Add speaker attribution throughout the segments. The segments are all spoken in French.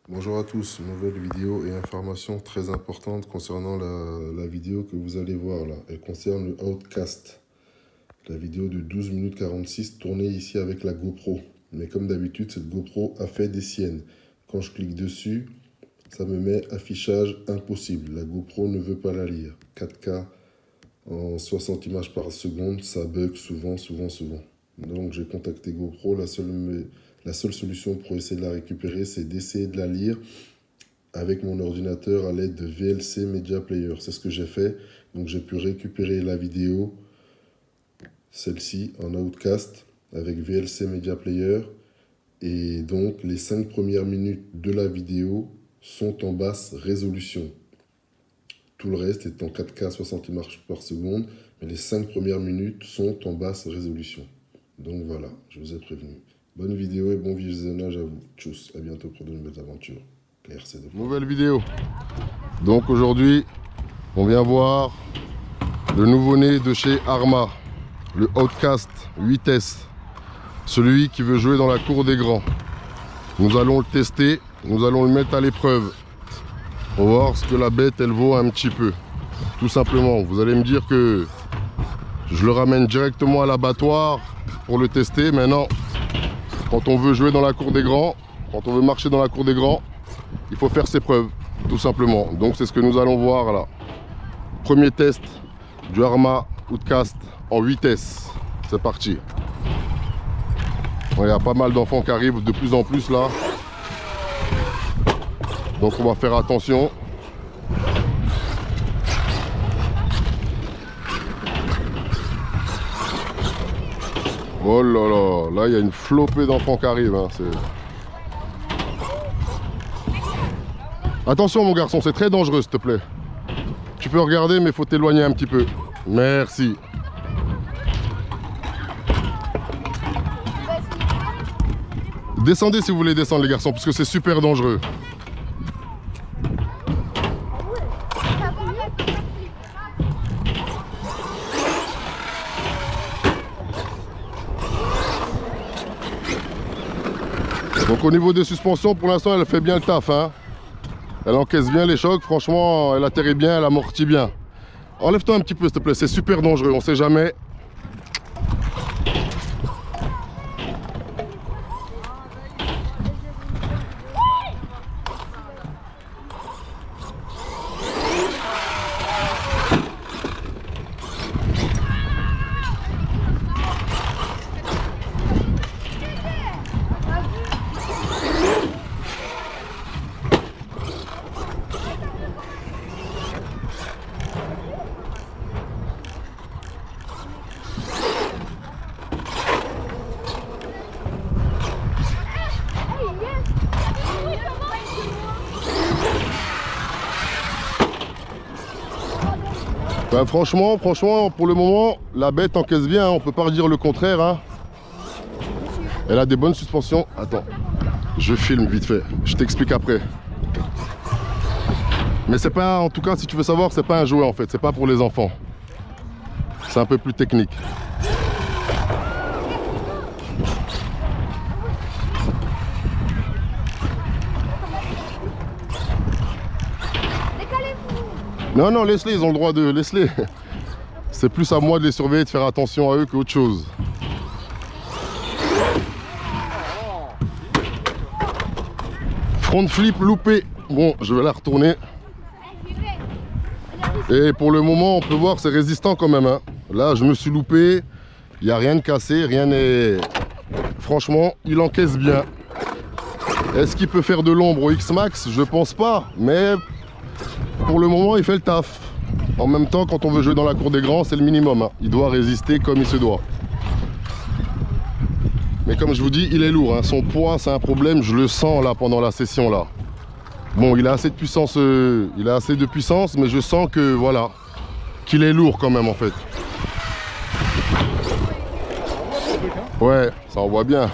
Speaker 1: Bonjour à tous, nouvelle vidéo et information très importante concernant la vidéo que vous allez voir là. Elle concerne le Outcast. La vidéo de 12 minutes 46 tournée ici avec la GoPro. Mais comme d'habitude, cette GoPro a fait des siennes. Quand je clique dessus, ça me met affichage impossible. La GoPro ne veut pas la lire. 4K en 60 images par seconde, ça bug souvent. Donc j'ai contacté GoPro, la seule solution pour essayer de la récupérer, c'est d'essayer de la lire avec mon ordinateur à l'aide de VLC Media Player. C'est ce que j'ai fait. Donc j'ai pu récupérer la vidéo, celle-ci, en Outcast avec VLC Media Player. Et donc les 5 premières minutes de la vidéo sont en basse résolution. Tout le reste est en 4K 60 images par seconde, mais les 5 premières minutes sont en basse résolution. Donc voilà, je vous ai prévenu. Bonne vidéo et bon visionnage à vous. Tchuss, à bientôt pour de nouvelles aventures. KRC2.
Speaker 2: Nouvelle vidéo. Donc aujourd'hui, on vient voir le nouveau-né de chez Arma, le Outcast 8S, celui qui veut jouer dans la cour des grands. Nous allons le tester, nous allons le mettre à l'épreuve. On va voir ce que la bête elle vaut un petit peu. Tout simplement, vous allez me dire que je le ramène directement à l'abattoir pour le tester. Maintenant, quand on veut jouer dans la cour des grands, quand on veut marcher dans la cour des grands, il faut faire ses preuves, tout simplement. Donc c'est ce que nous allons voir là. Premier test du Arma Outcast en 8S. C'est parti. Il y a pas mal d'enfants qui arrivent de plus en plus là. Donc on va faire attention. Oh là là, là il y a une flopée d'enfants qui arrivent. Hein, attention mon garçon, c'est très dangereux s'il te plaît. Tu peux regarder mais il faut t'éloigner un petit peu. Merci. Descendez si vous voulez descendre les garçons, parce que c'est super dangereux. Donc au niveau des suspensions, pour l'instant, elle fait bien le taf. Hein. Elle encaisse bien les chocs. Franchement, elle atterrit bien, elle amortit bien. Enlève-toi un petit peu, s'il te plaît. C'est super dangereux. On ne sait jamais. Ben franchement, pour le moment, la bête encaisse bien, hein, on peut pas dire le contraire. Hein. Elle a des bonnes suspensions. Attends, je filme vite fait, je t'explique après. Mais c'est pas, en tout cas, si tu veux savoir, c'est pas un jouet en fait, c'est pas pour les enfants. C'est un peu plus technique. Non, non, laisse-les, ils ont le droit de... Laisse-les. C'est plus à moi de les surveiller, de faire attention à eux qu'autre chose. Front flip loupé. Bon, je vais la retourner. Et pour le moment, on peut voir, c'est résistant quand même. Hein. Là, je me suis loupé. Il n'y a rien de cassé, rien n'est... Franchement, il encaisse bien. Est-ce qu'il peut faire de l'ombre au X-Max? Je pense pas, mais... Pour le moment, il fait le taf. En même temps, quand on veut jouer dans la cour des grands, c'est le minimum. Hein. Il doit résister comme il se doit. Mais comme je vous dis, il est lourd. Hein. Son poids, c'est un problème. Je le sens là pendant la session là. Bon, il a assez de puissance. Il a assez de puissance, mais je sens que voilà, qu'il est lourd quand même en fait. Ouais, ça on voit bien.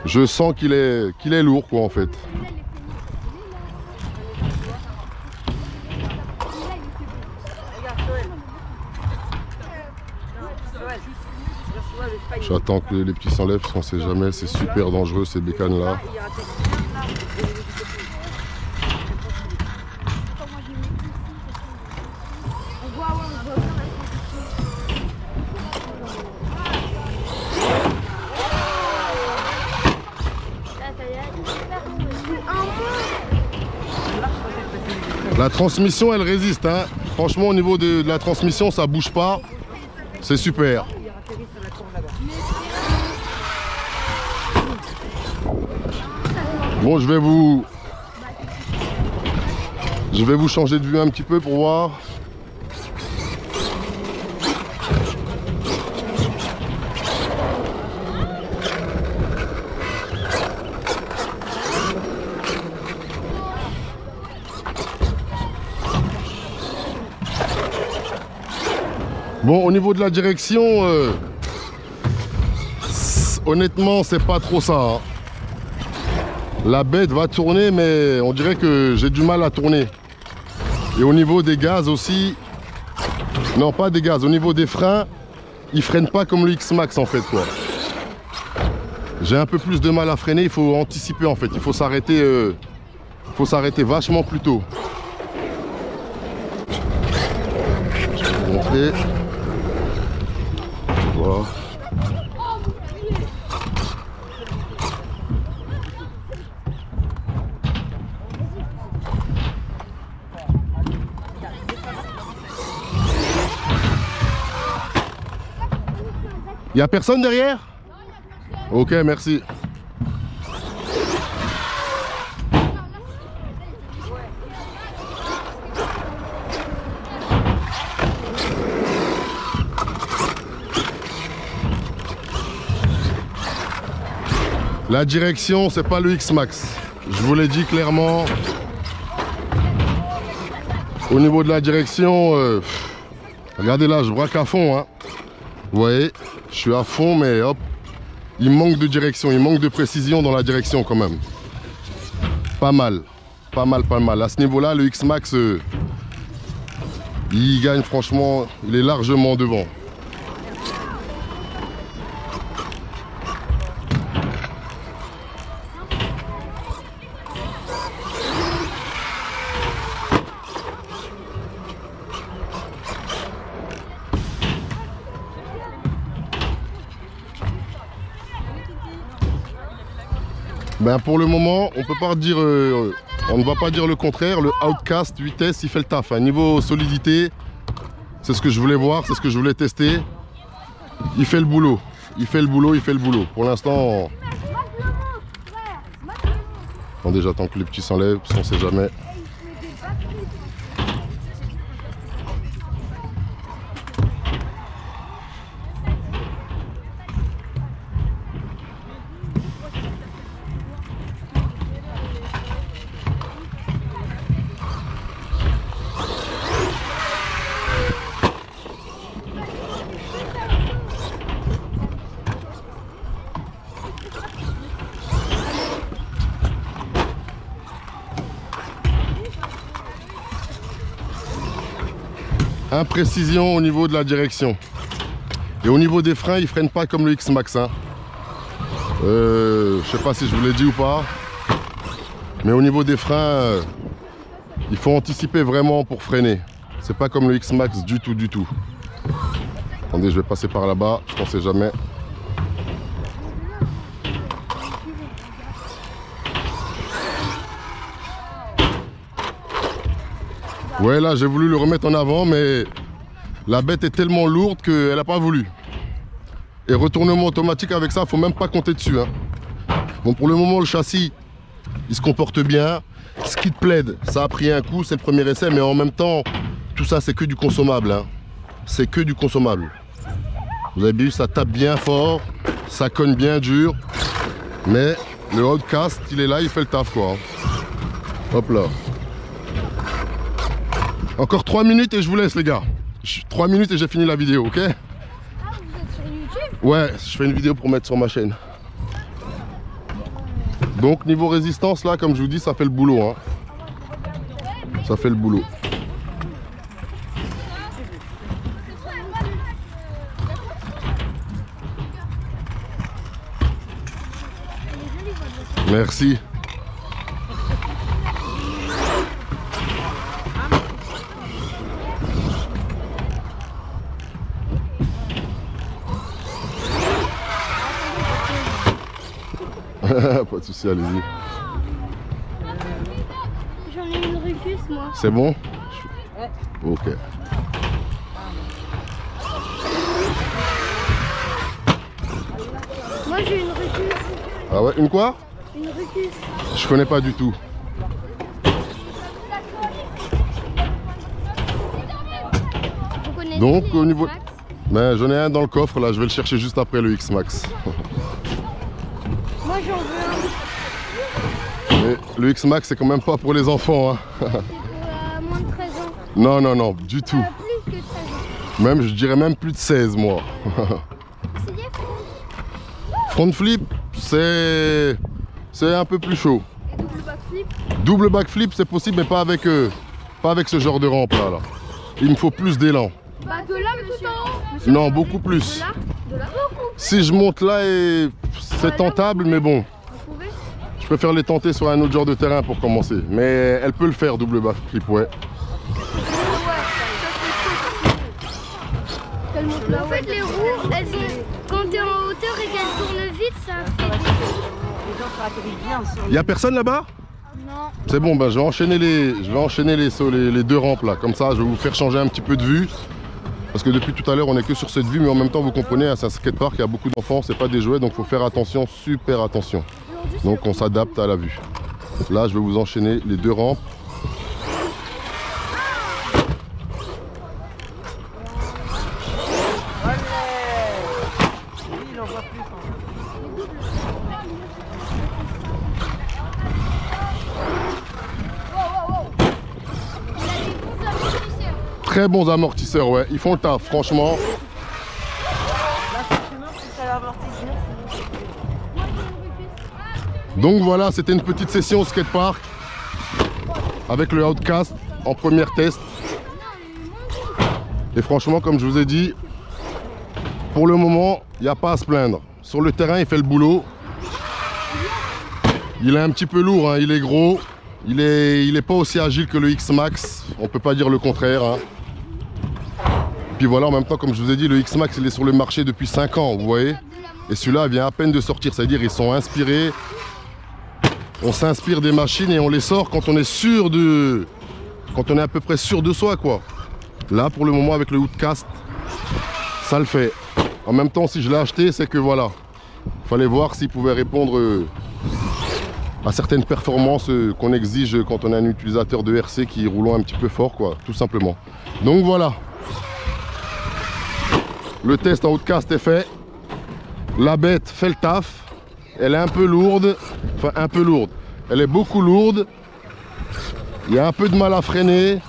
Speaker 2: Je sens qu'il est lourd quoi en fait. J'attends que les petits s'enlèvent parce qu'on sait jamais, c'est super dangereux ces bécanes là. La transmission, elle résiste, hein. Franchement, au niveau de la transmission, ça bouge pas. C'est super. Bon, je vais vous changer de vue un petit peu pour voir. Bon, au niveau de la direction, honnêtement, c'est pas trop ça, hein. La bête va tourner, mais on dirait que j'ai du mal à tourner. Et au niveau des gaz aussi, non pas des gaz, au niveau des freins, ils freinent pas comme le X-Max en fait, quoi. J'ai un peu plus de mal à freiner, il faut anticiper en fait, il faut s'arrêter vachement plus tôt. Je vais vous montrer. Voilà. Il n'y a personne derrière? Ok, merci. La direction, c'est pas le X-Max. Je vous l'ai dit clairement. Au niveau de la direction, regardez là, je braque à fond, hein. Vous voyez, je suis à fond, mais hop, il manque de direction, il manque de précision dans la direction quand même. Pas mal, pas mal, pas mal. À ce niveau-là, le X-Max, il gagne franchement, il est largement devant. Ben pour le moment, on peut pas dire, on ne va pas dire le contraire. Le Outcast 8S, il fait le taf. Hein. Niveau solidité, c'est ce que je voulais voir, c'est ce que je voulais tester. Il fait le boulot, il fait le boulot, il fait le boulot. Pour l'instant, attendez, j'attends que les petits s'enlèvent, on ne sait jamais. Imprécision au niveau de la direction. Et au niveau des freins, ils freinent pas comme le X-Max. Hein. Je sais pas si je vous l'ai dit ou pas. Mais au niveau des freins, il faut anticiper vraiment pour freiner. C'est pas comme le X-Max du tout, du tout. Attendez, je vais passer par là-bas, on sait jamais. Ouais, là j'ai voulu le remettre en avant, mais la bête est tellement lourde qu'elle n'a pas voulu. Et retournement automatique avec ça, faut même pas compter dessus. Hein. Bon, pour le moment, le châssis, il se comporte bien. Skid Plaid, ça a pris un coup, c'est le premier essai, mais en même temps, tout ça c'est que du consommable. Hein. C'est que du consommable. Vous avez vu, ça tape bien fort, ça cogne bien dur, mais le Outcast, il est là, il fait le taf quoi. Hop là. Encore 3 minutes et je vous laisse les gars. 3 minutes et j'ai fini la vidéo, ok?
Speaker 3: Ah, vous êtes sur YouTube?
Speaker 2: Ouais, je fais une vidéo pour mettre sur ma chaîne. Donc niveau résistance là, comme je vous dis, ça fait le boulot. Hein. Ça fait le boulot. Merci.
Speaker 1: Pas de souci, allez-y.
Speaker 3: J'en ai une review Rucus, moi.
Speaker 2: C'est bon?
Speaker 3: Ouais.
Speaker 2: Ok.
Speaker 3: Moi j'ai une Rucus.
Speaker 2: Ah ouais, une quoi?
Speaker 3: Une Rucus.
Speaker 2: Je connais pas du tout.
Speaker 3: Vous connaissez
Speaker 2: Donc
Speaker 3: les
Speaker 2: au niveau...
Speaker 3: Max?
Speaker 2: Ben, j'en ai un dans le coffre là, je vais le chercher juste après le X-Max.
Speaker 3: Moi j'en veux un.
Speaker 2: Mais le X-Max c'est quand même pas pour les enfants. Hein.
Speaker 3: C'est pour moins de 13 ans.
Speaker 2: Non, non, non, du tout.
Speaker 3: Plus que 13 ans.
Speaker 2: Même, je dirais même plus de 16 moi.
Speaker 3: C'est des
Speaker 2: Front flip, c'est un peu plus chaud.
Speaker 3: Et double backflip.
Speaker 2: Double backflip c'est possible mais pas avec ce genre de rampe là. Il me faut plus d'élan.
Speaker 3: Bah de là monsieur.
Speaker 2: Non, beaucoup plus.
Speaker 3: De là beaucoup.
Speaker 2: Si je monte là, c'est tentable, mais bon.
Speaker 3: Vous pouvez.
Speaker 2: Je préfère les tenter sur un autre genre de terrain pour commencer. Mais elle peut le faire, double backflip, ouais.
Speaker 3: En fait, les roues, elles ont, quand t'es en hauteur et qu'elles tournent vite, ça fait des...
Speaker 2: Y a personne là-bas?
Speaker 3: Non.
Speaker 2: C'est bon, ben je vais enchaîner les deux rampes là. Comme ça, je vais vous faire changer un petit peu de vue. Parce que depuis tout à l'heure, on est que sur cette vue, mais en même temps, vous comprenez, c'est un skatepark, il y a beaucoup d'enfants, c'est pas des jouets, donc il faut faire attention, super attention. Donc on s'adapte à la vue. Là, je vais vous enchaîner les deux rampes. Très bons amortisseurs, ouais, ils font le taf, franchement. Donc voilà, c'était une petite session au skatepark avec le Outcast en première test. Et franchement, comme je vous ai dit, pour le moment, il n'y a pas à se plaindre. Sur le terrain, il fait le boulot. Il est un petit peu lourd, hein, il est gros. Il est pas aussi agile que le X-Max, on peut pas dire le contraire. Hein. Puis voilà, en même temps, comme je vous ai dit, le X-Max, il est sur le marché depuis 5 ans, vous voyez. Et celui-là vient à peine de sortir, c'est-à-dire ils sont inspirés. On s'inspire des machines et on les sort quand on est sûr de... Quand on est à peu près sûr de soi, quoi. Là, pour le moment, avec le Outcast, ça le fait. En même temps, si je l'ai acheté, c'est que voilà. Il fallait voir s'il pouvait répondre à certaines performances qu'on exige quand on est un utilisateur de RC qui roulons un petit peu fort, quoi, tout simplement. Donc voilà. Le test en Outcast est fait. La bête fait le taf. Elle est un peu lourde. Enfin, un peu lourde. Elle est beaucoup lourde. Il y a un peu de mal à freiner.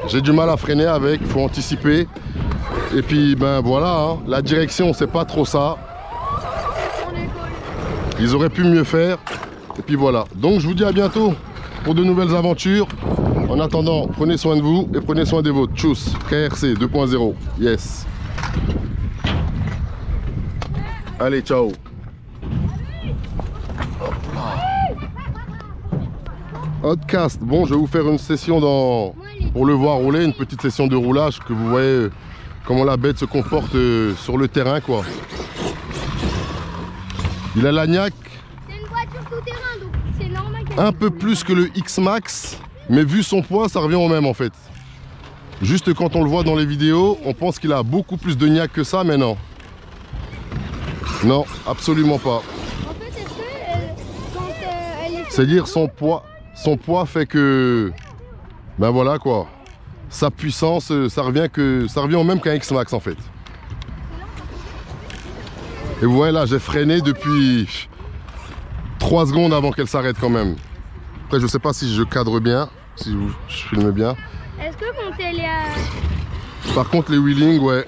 Speaker 2: J'ai du mal à freiner avec. Il faut anticiper. Et puis, ben voilà. Hein, la direction, c'est pas trop ça. Ils auraient pu mieux faire. Et puis voilà. Donc, je vous dis à bientôt pour de nouvelles aventures. En attendant, prenez soin de vous et prenez soin des vôtres. Tchuss. KRC 2.0. Yes. Allez, ciao. Outcast, bon, je vais vous faire une session pour le voir rouler, une petite session de roulage, que vous voyez comment la bête se comporte sur le terrain, quoi. Il a l'agnac.
Speaker 3: C'est une voiture tout-terrain, donc c'est normal.
Speaker 2: Un peu plus que le X-Max, mais vu son poids, ça revient au même en fait. Juste quand on le voit dans les vidéos, on pense qu'il a beaucoup plus de gnac que ça, mais non. Non, absolument pas.
Speaker 3: En fait, est-ce que quand elle est...
Speaker 2: C'est-à-dire son poids fait que, ben voilà quoi, sa puissance, ça revient au même qu'un X-Max en fait. Et vous voyez là, j'ai freiné depuis 3 secondes avant qu'elle s'arrête quand même. Après, je sais pas si je cadre bien, si je filme bien.
Speaker 3: Est-ce que quand elle est à...
Speaker 2: Par contre, les wheelings, ouais,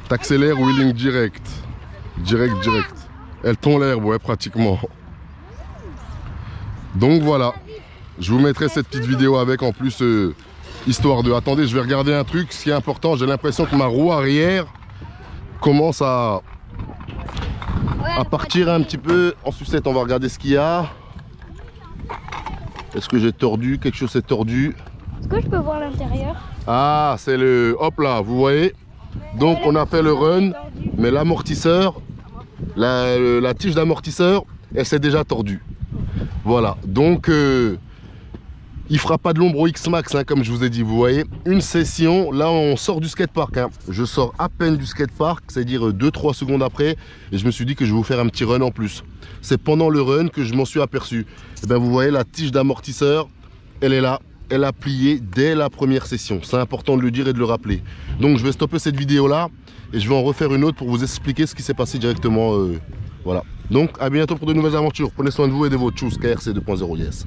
Speaker 2: t'accélères, wheeling direct. Direct. Elle tombe l'herbe, ouais, pratiquement. Donc voilà. Je vous mettrai cette petite vidéo avec en plus, histoire de... Attendez, je vais regarder un truc. Ce qui est important, j'ai l'impression que ma roue arrière commence à partir un petit peu en sucette. On va regarder ce qu'il y a. Est-ce que j'ai tordu? Quelque chose s'est tordu.
Speaker 3: Est-ce que je peux voir l'intérieur?
Speaker 2: Ah, c'est le... Hop là, vous voyez. Donc on a fait le run, mais l'amortisseur, la tige d'amortisseur, elle s'est déjà tordue. Voilà, donc Il fera pas de l'ombre au X-Max, hein, comme je vous ai dit. Vous voyez, une session, là on sort du skatepark. Hein. Je sors à peine du skatepark, c'est-à-dire 2-3 secondes après. Et je me suis dit que je vais vous faire un petit run en plus. C'est pendant le run que je m'en suis aperçu. Et bien vous voyez, la tige d'amortisseur, elle est là. Elle a plié dès la première session. C'est important de le dire et de le rappeler. Donc je vais stopper cette vidéo-là. Et je vais en refaire une autre pour vous expliquer ce qui s'est passé directement. Voilà. Donc à bientôt pour de nouvelles aventures. Prenez soin de vous et de vos tchuss KRC 2.0, yes.